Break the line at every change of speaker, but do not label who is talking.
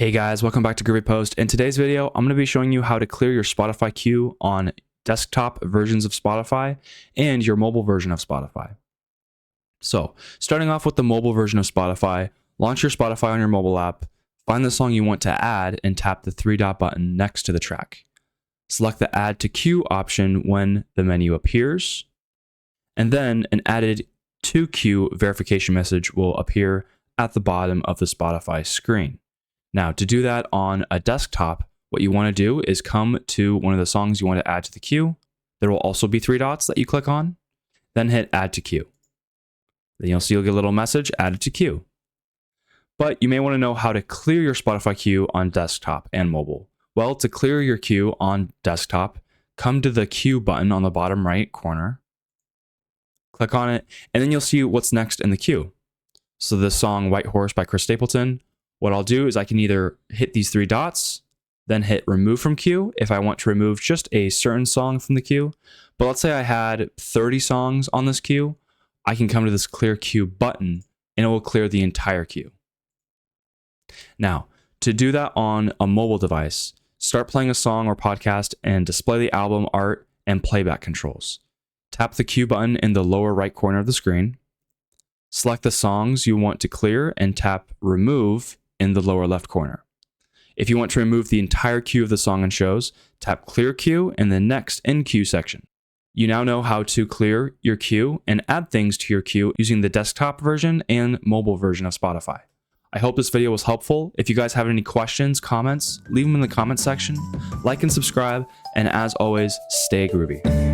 Hey guys, welcome back to groovyPost. In today's video, I'm going to be showing you how to clear your Spotify queue on desktop versions of Spotify and your mobile version of Spotify. So, starting off with the mobile version of Spotify, launch your Spotify on your mobile app, find the song you want to add, and tap the three-dot button next to the track. Select the Add to Queue option when the menu appears, and then an Added to Queue verification message will appear at the bottom of the Spotify screen. Now, to do that on a desktop, what you want to do is come to one of the songs you want to add to the queue. There will also be three dots that you click on, then hit Add to Queue. Then you'll get a little message, Added to Queue. But you may want to know how to clear your Spotify queue on desktop and mobile. Well, to clear your queue on desktop, come to the Queue button on the bottom right corner, click on it, and then you'll see what's next in the queue. So the song White Horse by Chris Stapleton. What I'll do is I can either hit these three dots, then hit remove from queue if I want to remove just a certain song from the queue. But let's say I had 30 songs on this queue. I can come to this clear queue button and it will clear the entire queue. Now, to do that on a mobile device, start playing a song or podcast and display the album art and playback controls. Tap the queue button in the lower right corner of the screen. Select the songs you want to clear and tap remove in the lower left corner. If you want to remove the entire queue of the song and shows, tap Clear Queue in the next In Queue section. You now know how to clear your queue and add things to your queue using the desktop version and mobile version of Spotify. I hope this video was helpful. If you guys have any questions, comments, leave them in the comment section. Like and subscribe, and as always, stay groovy.